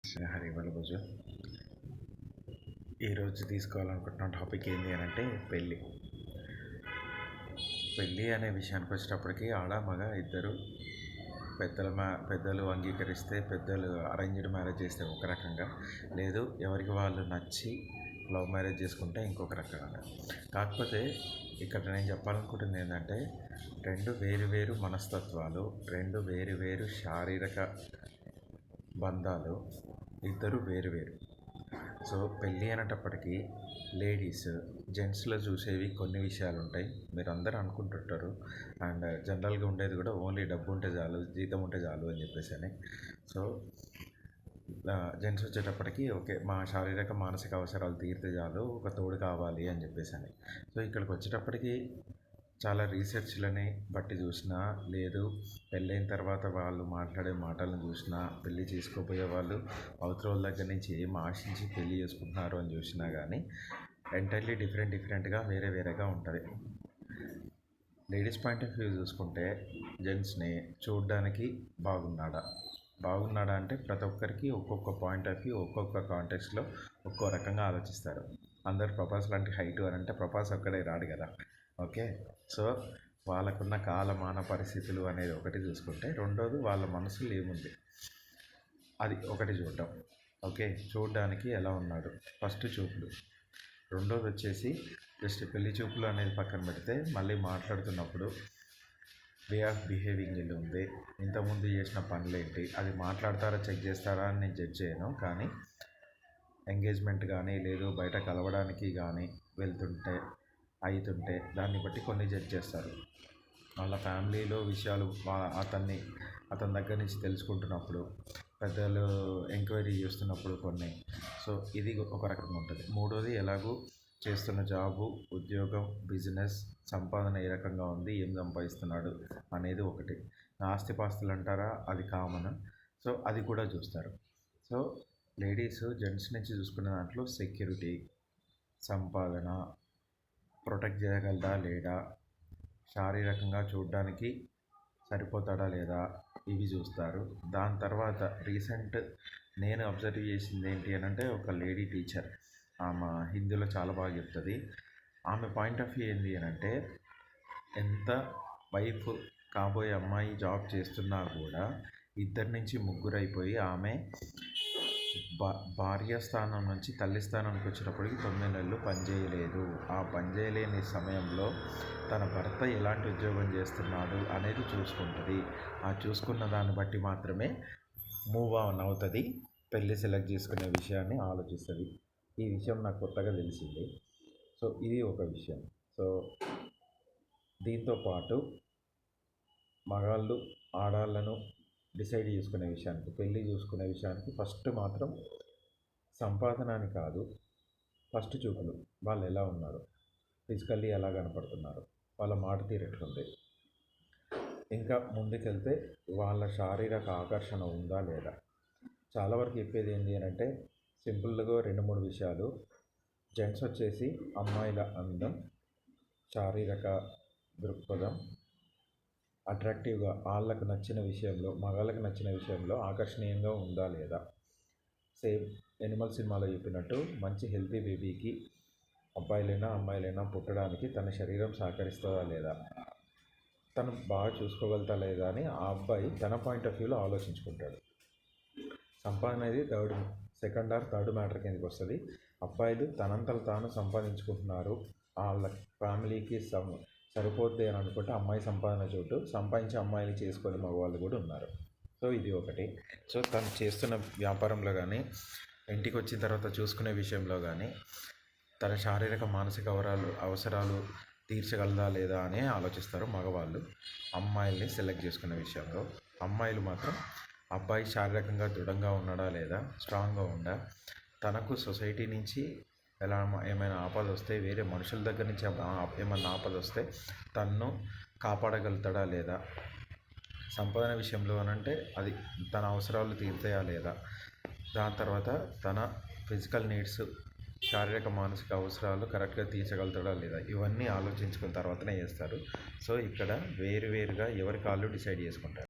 హరి బలబజు ఈరోజు తీసుకోవాలనుకుంటున్న టాపిక్ ఏంటి అని అంటే పెళ్ళి అనే విషయానికి వచ్చేటప్పటికి ఆడ మగ ఇద్దరు పెద్దలు అంగీకరిస్తే, పెద్దలు అరేంజ్డ్ మ్యారేజ్ చేస్తే ఒక రకంగా, లేదు ఎవరికి వాళ్ళు నచ్చి లవ్ మ్యారేజ్ చేసుకుంటే ఇంకొక రకంగా. కాకపోతే ఇక్కడ నేను చెప్పాలనుకుంటుంది ఏంటంటే, రెండు వేరు మనస్తత్వాలు, రెండు వేరు శారీరక బంధాలు, ఇద్దరు వేరు. సో పెళ్ళి అనేటప్పటికీ లేడీస్ జెంట్స్లో చూసేవి కొన్ని విషయాలు ఉంటాయి. మీరు అందరూ అనుకుంటుంటారు, అండ్ జనరల్గా ఉండేది కూడా ఓన్లీ డబ్బు ఉంటే చాలు, జీతం ఉంటే చాలు అని చెప్పేసి. సో జెంట్స్ వచ్చేటప్పటికి ఓకే, మా శారీరక మానసిక అవసరాలు తీరితే చాలు, ఒక తోడు కావాలి అని చెప్పేసి. సో ఇక్కడికి వచ్చేటప్పటికి చాలా రీసెర్చ్లని బట్టి చూసినా, లేదు పెళ్ళైన తర్వాత వాళ్ళు మాట్లాడే మాటలను చూసినా, పెళ్ళి చేసుకోబోయే వాళ్ళు అవతల వాళ్ళ దగ్గర నుంచి ఏం ఆశించి పెళ్ళి చేసుకుంటున్నారు అని చూసినా కానీ ఎంటైర్లీ డిఫరెంట్గా వేరేగా ఉంటుంది. లేడీస్ పాయింట్ ఆఫ్ వ్యూ చూసుకుంటే, జెంట్స్ని చూడడానికి బాగున్నాడా అంటే ప్రతి ఒక్కరికి ఒక్కొక్క పాయింట్ ఆఫ్ వ్యూ, ఒక్కొక్క కాంటెక్స్లో ఒక్కో రకంగా ఆలోచిస్తారు. అందరు ప్రభాస్ లాంటి హైటు అని అంటే ప్రభాస్ ఒక్కడే రాడు కదా. ఓకే, సో వాళ్ళకున్న కాలమాన పరిస్థితులు అనేది ఒకటి చూసుకుంటే, రెండోది వాళ్ళ మనసులో ఏముంది అది ఒకటి చూడటం. ఓకే, చూడడానికి ఎలా ఉన్నాడు ఫస్ట్ చూపులు. రెండోది వచ్చేసి జస్ట్ పెళ్లి చూపులు అనేది పక్కన పెడితే, మళ్ళీ మాట్లాడుతున్నప్పుడు వే ఆఫ్ బిహేవింగ్ ఎలా ఉంది, ఇంతకుముందు చేసిన పనులేంటి, అది మాట్లాడతారా చెక్ చేస్తారా అని నేను జడ్జ్ చేయను. కానీ ఎంగేజ్మెంట్ కానీ, లేదు బయట కలవడానికి కానీ వెళ్తుంటే అవుతుంటే దాన్ని బట్టి కొన్ని జడ్జ్ చేస్తారు. వాళ్ళ ఫ్యామిలీలో విషయాలు అతని దగ్గర నుంచి తెలుసుకుంటున్నప్పుడు, పెద్దలు ఎంక్వైరీ చేస్తున్నప్పుడు కొన్ని. సో ఇది ఒక రకంగా ఉంటుంది. మూడోది ఎలాగూ చేస్తున్న జాబు, ఉద్యోగం, బిజినెస్, సంపాదన ఏ రకంగా ఉంది, ఏం సంపాదిస్తున్నాడు అనేది ఒకటి. ఆస్తిపాస్తులు అంటారా, అది కామన్. సో అది కూడా చూస్తారు. సో లేడీస్ జెంట్స్ నుంచి చూసుకునే దాంట్లో సెక్యూరిటీ, సంపాదన, ప్రొటెక్ట్ చేయగలడా లేడా, శారీరకంగా చూడడానికి సరిపోతాడా లేదా, ఇవి చూస్తారు. దాని తర్వాత రీసెంట్ నేను అబ్జర్వ్ చేసింది ఏంటి అని అంటే, ఒక లేడీ టీచర్, ఆమె హిందీలో చాలా బాగా చెప్తుంది. ఆమె పాయింట్ ఆఫ్ వ్యూ ఏంటి అని అంటే, ఎంత వైఫ్ కాబోయే అమ్మాయి జాబ్ చేస్తున్నా కూడా ఇద్దరి నుంచి ముగ్గురు అయిపోయి ఆమె భార్య స్థానం నుంచి తల్లి స్థానానికి వచ్చేటప్పటికి 9 నెలలు పనిచేయలేదు. ఆ పనిచేయలేని సమయంలో తన భర్త ఎలాంటి ఉద్యోగం చేస్తున్నాడు అనేది చూసుకుంటుంది. ఆ చూసుకున్న దాన్ని బట్టి మాత్రమే మూవ్ ఆన్ అవుతుంది, పెళ్ళి సెలెక్ట్ చేసుకునే విషయాన్ని ఆలోచిస్తుంది. ఈ విషయం నాకు కొత్తగా తెలిసింది. సో ఇది ఒక విషయం. సో దీంతోపాటు మగాళ్ళు ఆడాళ్ళను డిసైడ్ చేసుకునే విషయానికి, పెళ్ళి చూసుకునే విషయానికి ఫస్ట్ మాత్రం సంపాదన అని కాదు, ఫస్ట్ చూపులు. వాళ్ళు ఎలా ఉన్నారు, ఫిజికల్లీ ఎలా కనపడుతున్నారు, వాళ్ళ మాట తీరు ఎట్లుంది, ఇంకా ముందుకెళ్తే వాళ్ళ శారీరక ఆకర్షణ ఉందా లేదా. చాలా వరకు చెప్పేది ఏంటి అని అంటే, సింపుల్గా 2-3 విషయాలు. జెంట్స్ వచ్చేసి అమ్మాయిల అందం, శారీరక దృక్పథం, అట్రాక్టివ్గా వాళ్ళకు నచ్చిన విషయంలో, మగాళ్ళకు నచ్చిన విషయంలో ఆకర్షణీయంగా ఉందా లేదా. సేమ్ ఎనిమల్ సినిమాలో చెప్పినట్టు, మంచి హెల్తీ బేబీకి అబ్బాయిలైనా అమ్మాయిలైనా పుట్టడానికి తన శరీరం సహకరిస్తుందా లేదా, తను బాగా చూసుకోగలుగుతా లేదా అని ఆ అబ్బాయి తన పాయింట్ ఆఫ్ వ్యూలో ఆలోచించుకుంటాడు. సంపాదన అనేది సెకండ్ ఆర్ థర్డ్ మ్యాటర్ కిందకి వస్తుంది. అబ్బాయిలు తనంతలు తాను సంపాదించుకుంటున్నారు, వాళ్ళ ఫ్యామిలీకి సరిపోద్ది అని అనుకుంటే అమ్మాయి సంపాదన చోటు సంపాదించి అమ్మాయిని చేసుకునే మగవాళ్ళు కూడా ఉన్నారు. సో ఇది ఒకటి. సో తను చేస్తున్న వ్యాపారంలో కానీ, ఇంటికి వచ్చిన తర్వాత చూసుకునే విషయంలో కానీ, తన శారీరక మానసిక అవసరాలు తీర్చగలదా లేదా అని ఆలోచిస్తారు మగవాళ్ళు అమ్మాయిల్ని సెలెక్ట్ చేసుకునే విషయంలో. అమ్మాయిలు మాత్రం అబ్బాయి శారీరకంగా దృఢంగా ఉన్నాడా లేదా, స్ట్రాంగ్గా ఉందా, తనకు సొసైటీ నుంచి ఏమైనా ఆపద వస్తే, వేరే మనుషుల దగ్గర నుంచి ఏమైనా ఆపద వస్తే తన్ను కాపాడగలుగుతాడా లేదా. సంపాదన విషయంలో అనంటే అది తన అవసరాలు తీరుతాయా లేదా. దాని తర్వాత తన ఫిజికల్ నీడ్స్, శారీరక మానసిక అవసరాలు కరెక్ట్గా తీర్చగలుగుతాడా లేదా, ఇవన్నీ ఆలోచించుకున్న తర్వాతనే చేస్తారు. సో ఇక్కడ వేరుగా ఎవరి కాళ్ళు డిసైడ్ చేసుకుంటారు.